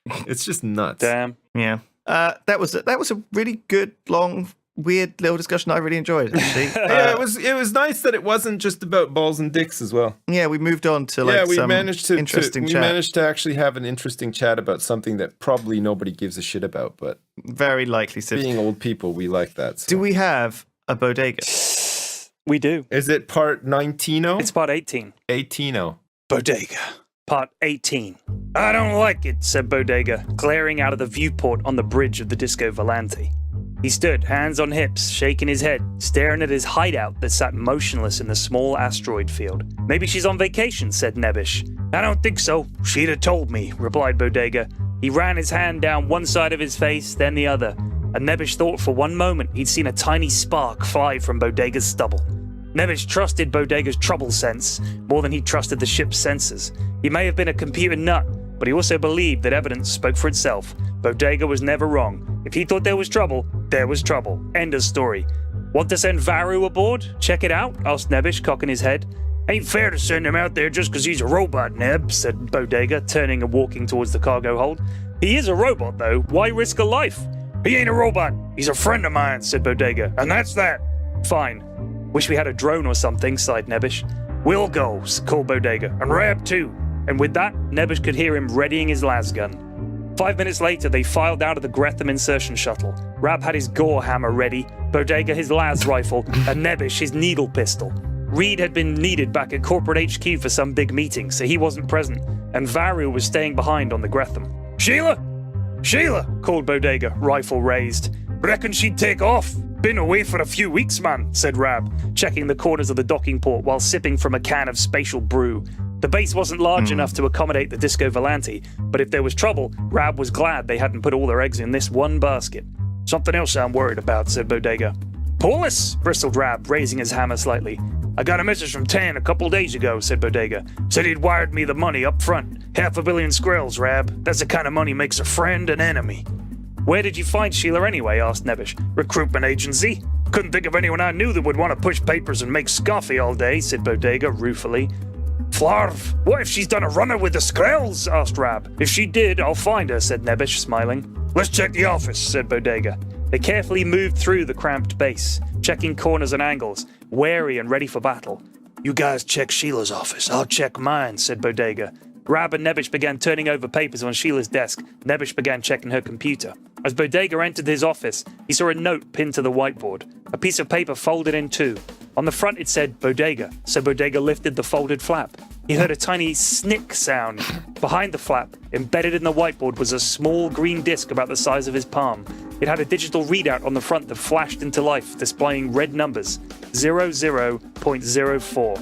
It's just nuts. Damn. Yeah. That was a really good, long, weird little discussion I really enjoyed, actually. Yeah, it was nice that it wasn't just about balls and dicks as well. Yeah, we moved on to some interesting chat. We managed to actually have an interesting chat about something that probably nobody gives a shit about, but very likely. So being old people, we like that. So. Do we have a bodega? We do. Is it part 19? It's part 18. 18. Bodega. Part 18. I don't like it, said Bodega, glaring out of the viewport on the bridge of the Disco Volante. He stood, hands on hips, shaking his head, staring at his hideout that sat motionless in the small asteroid field. Maybe she's on vacation, said Nebbish. I don't think so. She'd have told me, replied Bodega. He ran his hand down one side of his face, then the other. And Nebbish thought for one moment he'd seen a tiny spark fly from Bodega's stubble. Nebbish trusted Bodega's trouble sense more than he trusted the ship's sensors. He may have been a computer nut, but he also believed that evidence spoke for itself. Bodega was never wrong. If he thought there was trouble, there was trouble. End of story. Want to send Varu aboard? Check it out? Asked Nebbish, cocking his head. Ain't fair to send him out there just because he's a robot, Neb, said Bodega, turning and walking towards the cargo hold. He is a robot, though. Why risk a life? He ain't a robot. He's a friend of mine, said Bodega. And that's that. Fine. Wish we had a drone or something, sighed Nebbish. We'll go, called Bodega. And Rab, too. And with that, Nebbish could hear him readying his lasgun. 5 minutes later, they filed out of the Gretham insertion shuttle. Rab had his gore hammer ready, Bodega his las rifle, and Nebbish his needle pistol. Reed had been needed back at corporate HQ for some big meeting, so he wasn't present, and Varu was staying behind on the Gretham. Sheila! Sheila! Called Bodega, rifle raised. Reckon she'd take off. Been away for a few weeks, man, said Rab, checking the corners of the docking port while sipping from a can of spatial brew. The base wasn't large enough to accommodate the Disco Volante, but if there was trouble, Rab was glad they hadn't put all their eggs in this one basket. Something else I'm worried about, said Bodega. Police, bristled Rab, raising his hammer slightly. I got a message from Tan a couple days ago, said Bodega. Said he'd wired me the money up front. 500 million skrells, Rab. That's the kind of money makes a friend an enemy. Where did you find Sheila anyway, asked Nebbish. Recruitment agency. Couldn't think of anyone I knew that would want to push papers and make scoffy all day, said Bodega ruefully. Flarv, what if she's done a runner with the Skrells? Asked Rab. If she did, I'll find her, said Nebbish, smiling. Let's check the office, said Bodega. They carefully moved through the cramped base, checking corners and angles, wary and ready for battle. You guys check Sheila's office, I'll check mine, said Bodega. Rab and Nebbish began turning over papers on Sheila's desk. Nebbish began checking her computer. As Bodega entered his office, he saw a note pinned to the whiteboard, a piece of paper folded in two. On the front it said Bodega, so Bodega lifted the folded flap. He heard a tiny snick sound. Behind the flap, embedded in the whiteboard, was a small green disc about the size of his palm. It had a digital readout on the front that flashed into life, displaying red numbers, 00.04.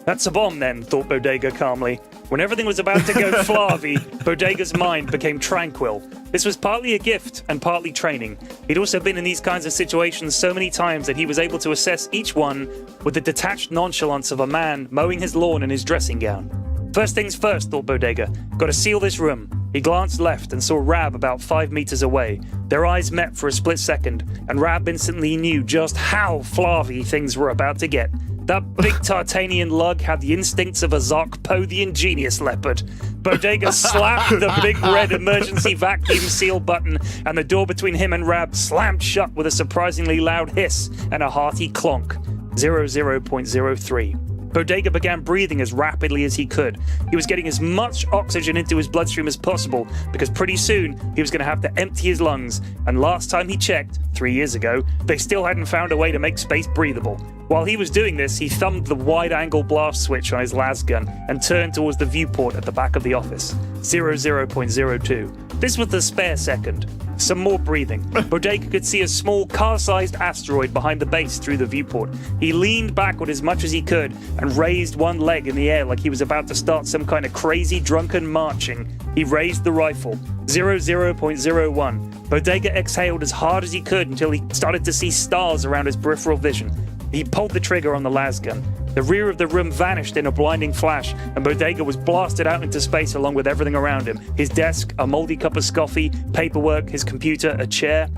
That's a bomb then, thought Bodega calmly. When everything was about to go flavy, Bodega's mind became tranquil. This was partly a gift and partly training. He'd also been in these kinds of situations so many times that he was able to assess each one with the detached nonchalance of a man mowing his lawn in his dressing gown. First things first, thought Bodega. Gotta seal this room. He glanced left and saw Rab about 5 meters away. Their eyes met for a split second, and Rab instantly knew just how flavy things were about to get. That big Tartanian lug had the instincts of a Zark-Po the ingenious leopard. Bodega slapped the big red emergency vacuum seal button, and the door between him and Rab slammed shut with a surprisingly loud hiss and a hearty clonk. 00.03. Bodega began breathing as rapidly as he could. He was getting as much oxygen into his bloodstream as possible because pretty soon he was going to have to empty his lungs, and last time he checked, 3 years ago, they still hadn't found a way to make space breathable. While he was doing this, he thumbed the wide-angle blast switch on his las gun and turned towards the viewport at the back of the office. 00.02. This was the spare second. Some more breathing. Bodega could see a small car-sized asteroid behind the base through the viewport. He leaned backward as much as he could and raised one leg in the air like he was about to start some kind of crazy drunken marching. He raised the rifle. 00.01. Bodega exhaled as hard as he could until he started to see stars around his peripheral vision. He pulled the trigger on the las gun. The rear of the room vanished in a blinding flash, and Bodega was blasted out into space along with everything around him. His desk, a moldy cup of coffee, paperwork, his computer, a chair.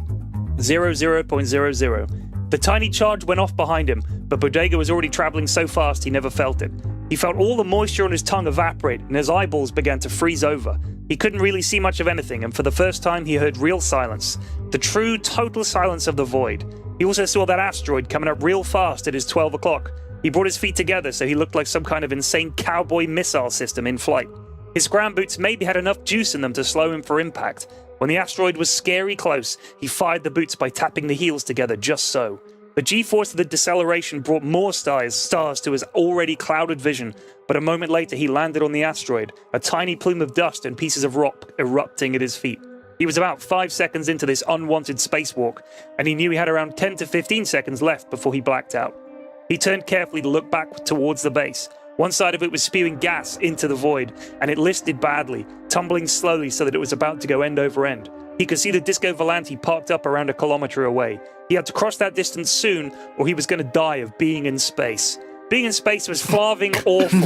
00.00. The tiny charge went off behind him, but Bodega was already traveling so fast he never felt it. He felt all the moisture on his tongue evaporate, and his eyeballs began to freeze over. He couldn't really see much of anything, and for the first time he heard real silence. The true, total silence of the void. He also saw that asteroid coming up real fast at his 12 o'clock. He brought his feet together so he looked like some kind of insane cowboy missile system in flight. His ground boots maybe had enough juice in them to slow him for impact. When the asteroid was scary close, he fired the boots by tapping the heels together just so. The G-force of the deceleration brought more stars to his already clouded vision, but a moment later he landed on the asteroid, a tiny plume of dust and pieces of rock erupting at his feet. He was about 5 seconds into this unwanted spacewalk, and he knew he had around 10 to 15 seconds left before he blacked out. He turned carefully to look back towards the base. One side of it was spewing gas into the void, and it listed badly, tumbling slowly so that it was about to go end over end. He could see the Disco Volante parked up around a kilometer away. He had to cross that distance soon, or he was going to die of being in space. Being in space was flarving awful.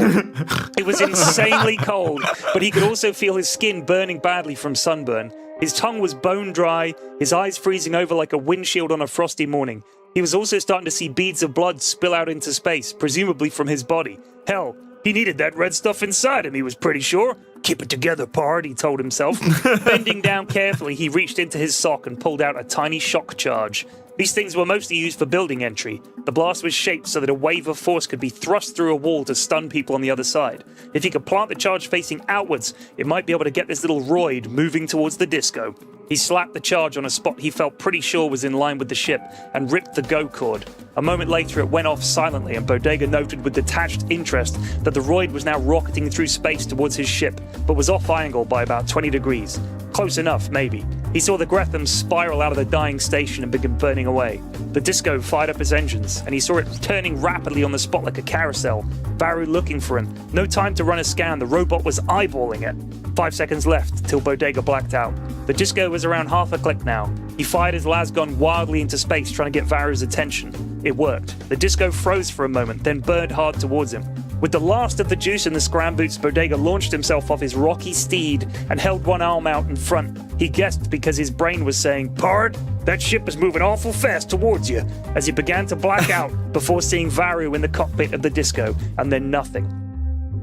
It was insanely cold, but he could also feel his skin burning badly from sunburn. His tongue was bone dry, his eyes freezing over like a windshield on a frosty morning. He was also starting to see beads of blood spill out into space, presumably from his body. Hell, he needed that red stuff inside him, he was pretty sure. Keep it together, pard, he told himself. Bending down carefully, he reached into his sock and pulled out a tiny shock charge. These things were mostly used for building entry. The blast was shaped so that a wave of force could be thrust through a wall to stun people on the other side. If he could plant the charge facing outwards, it might be able to get this little roid moving towards the disco. He slapped the charge on a spot he felt pretty sure was in line with the ship and ripped the go cord. A moment later it went off silently, and Bodega noted with detached interest that the roid was now rocketing through space towards his ship, but was off angle by about 20 degrees. Close enough, maybe. He saw the Gretham spiral out of the dying station and begin burning away. The disco fired up his engines, and he saw it turning rapidly on the spot like a carousel. Varu looking for him. No time to run a scan, the robot was eyeballing it. 5 seconds left till Bodega blacked out. The disco was around half a click now. He fired his lasgun wildly into space, trying to get Varu's attention. It worked. The disco froze for a moment, then burned hard towards him. With the last of the juice in the scram boots, Bodega launched himself off his rocky steed and held one arm out in front. He guessed because his brain was saying, "Pard, that ship is moving awful fast towards you," as he began to black out before seeing Varu in the cockpit of the disco, and then nothing.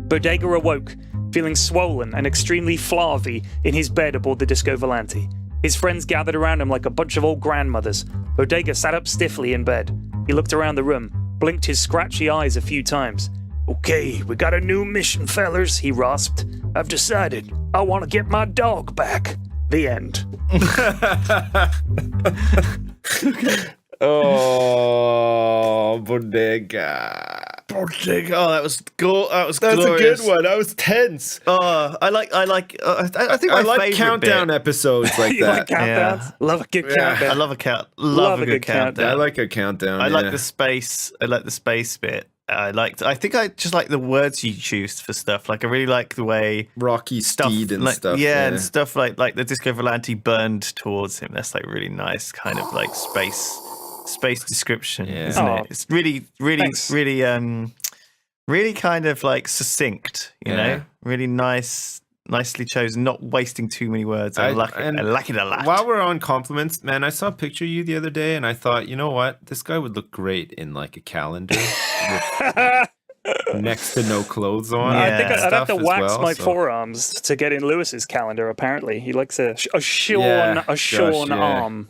Bodega awoke, feeling swollen and extremely flarvy in his bed aboard the Disco Volante. His friends gathered around him like a bunch of old grandmothers. Bodega sat up stiffly in bed. He looked around the room, blinked his scratchy eyes a few times. "Okay, we got a new mission, fellers," he rasped. "I've decided I want to get my dog back." The end. Oh, Bodega. Bodega. Oh, that was That's glorious. a good one. I was tense. I think I my like favorite countdown bit. episodes like You like that. countdowns? Yeah. Love a good Yeah. countdown. I love a good countdown. I like a countdown. I like yeah. the space. I like the space bit. I think I just like the words you choose for stuff. Like I really like the way Rocky stuff Steed and like, stuff. Yeah, and stuff like the Disco Volante burned towards him. That's like really nice kind of like space description, Yeah. isn't Oh. it? It's really Thanks. really kind of like succinct, you Yeah. know? Really nicely chosen, not wasting too many words. I like it. I like it a lot. While we're on compliments, man, I saw a picture of you the other day, and I thought, you know what? This guy would look great in like a calendar with next to no clothes on. Yeah. I think I'd have stuff to as wax well, my so- forearms to get in Lewis's calendar. Apparently, he likes a Yeah, shorn Josh, yeah. arm.